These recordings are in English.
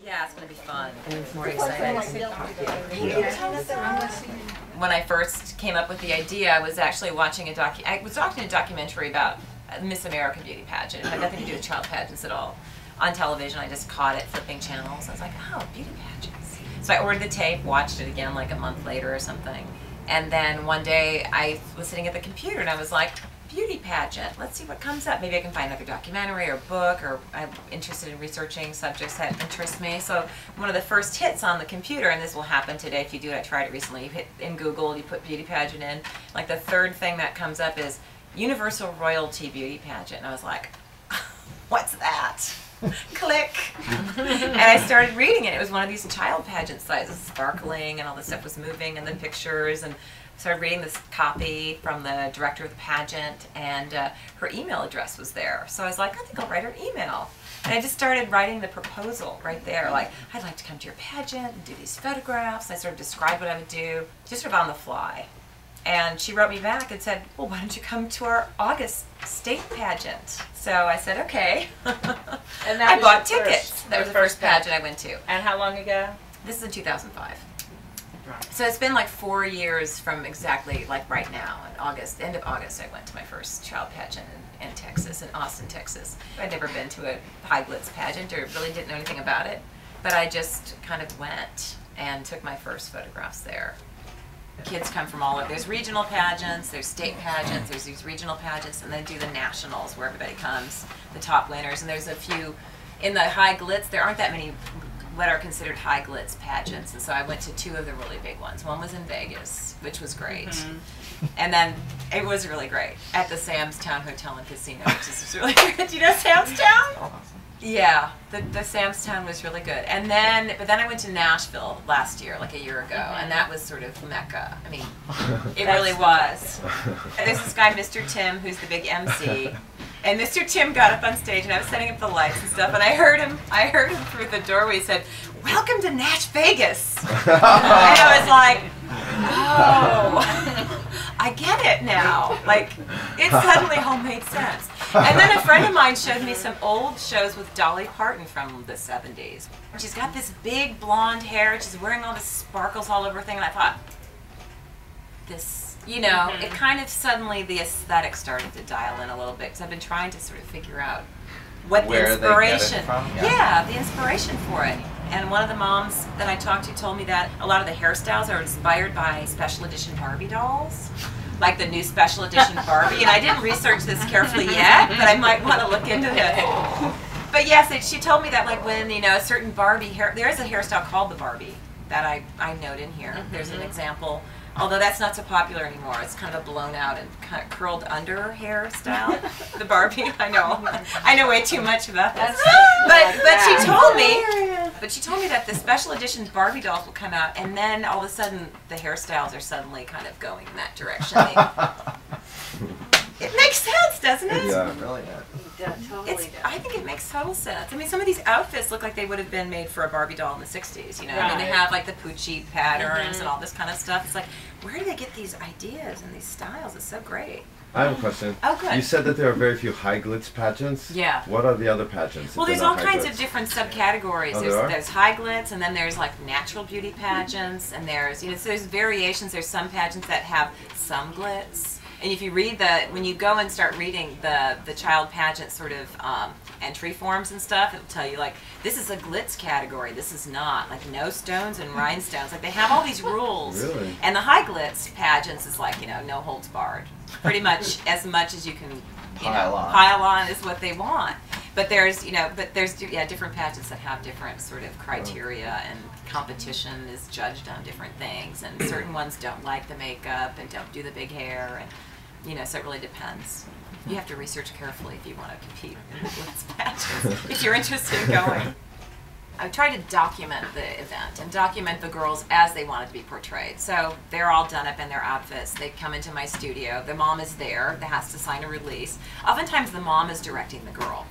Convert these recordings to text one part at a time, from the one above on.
Yeah, it's going to be fun. And it's more exciting. When I first came up with the idea, I was actually watching a documentary about Miss America beauty pageant. It had nothing to do with child pageants at all. On television, I just caught it flipping channels. I was like, oh, beauty pageants. So I ordered the tape, watched it again like a month later or something. And then one day I was sitting at the computer and I was like, beauty pageant, let's see what comes up. Maybe I can find another documentary or book, or I'm interested in researching subjects that interest me. So one of the first hits on the computer, and this will happen today if you do it, I tried it recently, you hit in Google, you put beauty pageant in, like the third thing that comes up is Universal Royalty Beauty Pageant. And I was like, what's that? Click. And I started reading it. It was one of these child pageant sites, sparkling, and all the stuff was moving, and the pictures, and I started reading this copy from the director of the pageant, and her email address was there. So I was like, I think I'll write her email. And I just started writing the proposal right there, like, I'd like to come to your pageant and do these photographs. I sort of described what I would do, just sort of on the fly. And she wrote me back and said, well, why don't you come to our August state pageant? So I said, okay. And I bought tickets. That was the first pageant I went to. And how long ago? This is in 2005. So it's been like 4 years from exactly like right now. In August, end of August, I went to my first child pageant in Texas, in Austin, Texas. I'd never been to a high glitz pageant or really didn't know anything about it. But I just kind of went and took my first photographs there. Kids come from all over. There's regional pageants, there's state pageants, there's these regional pageants, and then do the nationals where everybody comes, the top winners. And there's a few, in the high glitz, there aren't that many what are considered high glitz pageants. And so I went to 2 of the really big ones. One was in Vegas, which was great. And then it was really great at the Sam's Town Hotel and Casino, which is really good. Do you know Sam's Town? Awesome. Yeah, the Sam's Town was really good. And then, but then I went to Nashville last year, like a year ago, and that was sort of Mecca. I mean, it really was. And there's this guy, Mr. Tim, who's the big MC. And Mr. Tim got up on stage, and I was setting up the lights and stuff, and I heard him through the doorway. He said, "Welcome to Nash Vegas." And I was like, oh, I get it now. Like, it suddenly all made sense. And then a friend of mine showed me some old shows with Dolly Parton from the 70s. She's got this big blonde hair, she's wearing all this sparkles all over her thing, and I thought, this, you know, it kind of suddenly, the aesthetic started to dial in a little bit, because I've been trying to sort of figure out what the inspiration, yeah, the inspiration for it. And one of the moms that I talked to told me that a lot of the hairstyles are inspired by special edition Barbie dolls, like the new special edition Barbie. And I didn't research this carefully yet, but I might want to look into it. But yes, she told me that, like, when, you know, a certain Barbie hair, there is a hairstyle called the Barbie that I note in here. There's an example. Although that's not so popular anymore. It's kind of a blown out and kind of curled under hairstyle. The Barbie, I know way too much about this. But she told me that the special edition Barbie dolls will come out, and then all of a sudden the hairstyles are suddenly kind of going in that direction. It makes sense, doesn't it? Yeah, really does. I think it makes total sense. I mean, some of these outfits look like they would have been made for a Barbie doll in the 60s, you know? Right. I mean, they have like the Poochie patterns and all this kind of stuff. It's like, where do they get these ideas and these styles? It's so great. I have a question. Oh, good. You said that there are very few high glitz pageants. Yeah. What are the other pageants? Well, there's all kinds of different subcategories. Oh, there's high glitz, and then there's like natural beauty pageants, and there's, you know, so there's variations. There's some pageants that have some glitz. And if you read when you go and start reading the child pageant sort of entry forms and stuff, it'll tell you, like, this is a glitz category, this is not. Like, no stones and rhinestones. Like, they have all these rules. Really? And the high glitz pageants is like, you know, no holds barred. Pretty much as you can, pile on is what they want. But there's, you know, different pageants that have different sort of criteria, and competition is judged on different things, and certain ones don't like the makeup and don't do the big hair, and, you know, so it really depends. You have to research carefully if you want to compete in the glitz pageants, if you're interested in going. I try to document the event and document the girls as they want it to be portrayed. So they're all done up in their outfits. They come into my studio. The mom is there that has to sign a release. Oftentimes the mom is directing the girl.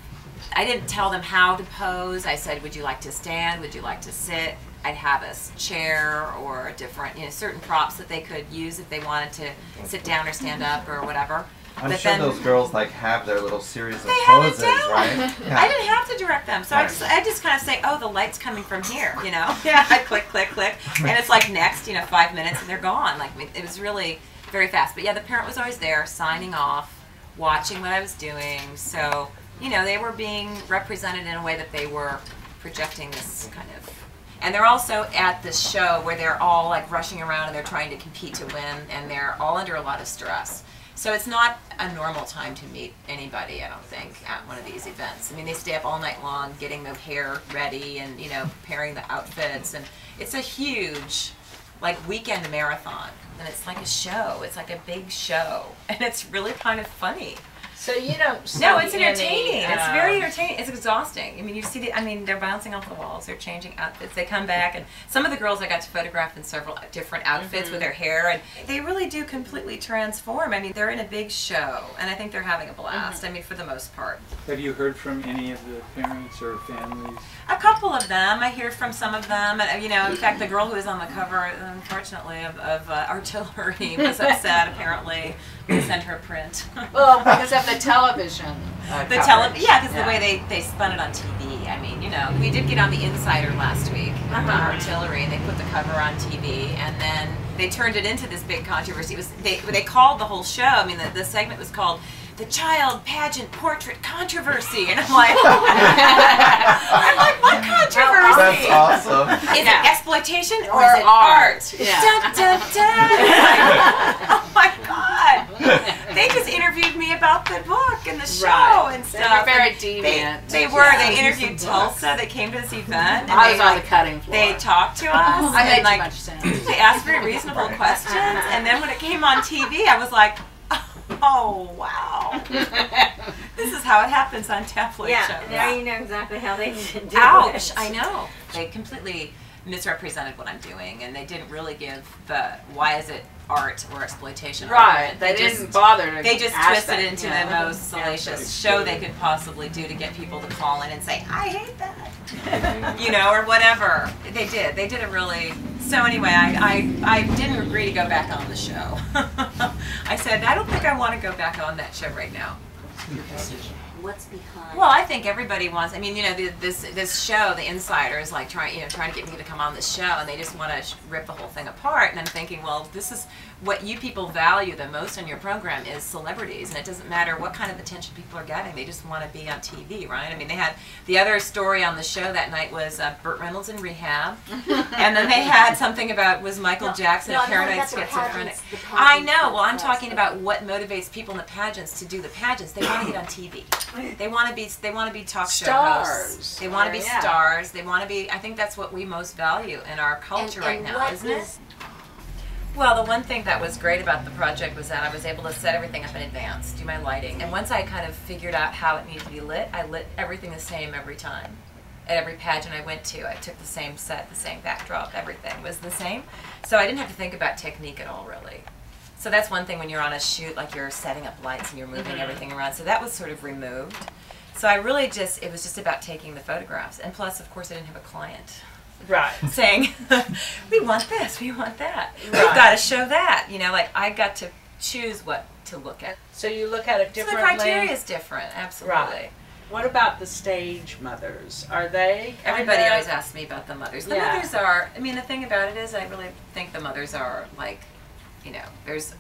I didn't tell them how to pose. I said, would you like to stand? Would you like to sit? I'd have a chair or a different, you know, certain props that they could use if they wanted to sit down or stand up or whatever. I'm But sure then, those girls like have their little series of they have it poses, down. right? Yeah. I didn't have to direct them, so I just kind of say, oh, the light's coming from here, you know? Yeah. I click, click, click, and it's like next, 5 minutes, and they're gone. Like, it was really very fast. But yeah, the parent was always there, signing off, watching what I was doing. So, they were being represented in a way that they were projecting this kind of. And they're also at this show where they're all like rushing around and they're trying to compete to win, and they're all under a lot of stress. So it's not a normal time to meet anybody, I don't think, at one of these events. I mean, they stay up all night long getting their hair ready and, preparing the outfits. And it's a huge, weekend marathon. And it's like a show. It's like a big show. And it's really kind of funny. So you don't see No, it's entertaining. any, It's very entertaining. It's exhausting. I mean, you see they're bouncing off the walls. They're changing outfits. They come back, and some of the girls I got to photograph in several different outfits with their hair, and they really do completely transform. I mean, they're in a big show, and I think they're having a blast. I mean, for the most part. Have you heard from any of the parents or families? A couple of them. I hear from some of them. And, in fact, the girl who was on the cover, unfortunately, of Artillery was upset, apparently. We sent her a print. Well, because of the television. Because the way they spun it on TV. I mean, we did get on the Insider last week on Artillery, and they put the cover on TV, and then they turned it into this big controversy. It was they called the whole show. I mean, the segment was called "The Child Pageant Portrait Controversy," and I'm like, what controversy? That's awesome. Is it exploitation or is it art? Yeah. Dun, dun, dun. Oh my God! They just interviewed me about the book and the show and stuff. They were very deviant. They were. They interviewed Tulsa. They came to this event. And I was on the cutting floor. They talked to us. I made and, too much sense. They asked very reasonable questions, and then when it came on TV, I was like, oh wow, this is how it happens on tabloid shows. Yeah, now you know exactly how they do it. Ouch! I know. They completely misrepresented what I'm doing, and they didn't really give the why is it art or exploitation. Right. They didn't bother to. They just ask twisted that, it into the most salacious show they could possibly do to get people to call in and say, I hate that, or whatever. They did. They did it really. So anyway, I didn't agree to go back on the show. I said, I don't think I want to go back on that show right now. What's behind? Well, I think everybody wants. I mean, this show, The Insider, is like trying to get me to come on this show, and they just want to rip the whole thing apart. And I'm thinking, well, this is what you people value the most in your program is celebrities, and it doesn't matter what kind of attention people are getting. They just want to be on TV, right? I mean, they had the other story on the show that night was Burt Reynolds in rehab, and then they had something about was Michael Jackson a paranoid schizophrenic. I know. Well, I'm talking about what motivates people in the pageants to do the pageants. They want to get on TV. They want to be talk show hosts. They want to be stars. They want to be. I think that's what we most value in our culture right now, isn't it? Well, the one thing that was great about the project was that I was able to set everything up in advance, do my lighting, and once I kind of figured out how it needed to be lit, I lit everything the same every time. At every pageant I went to, I took the same set, the same backdrop, everything was the same. So I didn't have to think about technique at all, really. So that's one thing when you're on a shoot, like you're setting up lights and you're moving everything around. So that was sort of removed. So I really it was just about taking the photographs. And plus, of course, I didn't have a client. Right. Saying, we want this, we want that. We've got to show that. I got to choose what to look at. So you look at it So differently. the criteria is different, absolutely. Right. What about the stage mothers? Are they? Everybody always asks me about the mothers. The Yeah. mothers are, I mean, the thing about it is I really think the mothers are like, there's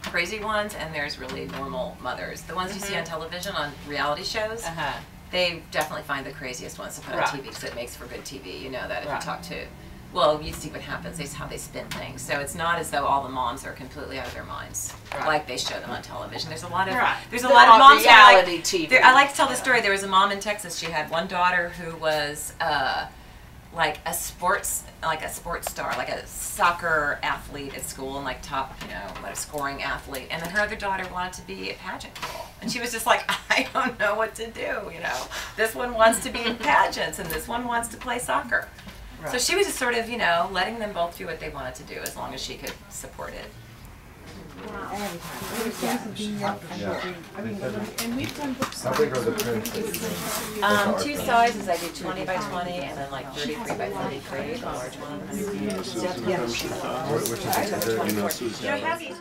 crazy ones and there's really normal mothers. The ones you see on television, on reality shows, they definitely find the craziest ones to put on TV because it makes for good TV. You know that if you talk to, well, you see what happens. It's how they spin things. So it's not as though all the moms are completely out of their minds, like they show them on television. There's a lot of there's a lot of moms reality TV. I like to tell the story. There was a mom in Texas. She had one daughter who was like a sports star, like a soccer athlete at school and like top, a scoring athlete. And then her other daughter wanted to be a pageant girl. And she was just like, I don't know what to do, This one wants to be in pageants and this one wants to play soccer. Right. So she was just sort of, letting them both do what they wanted to do as long as she could support it. And we've done books. How big are the prints? 2 sizes. I do 20 by 20 and then like 33 by 33, the large ones. Which is it? You know,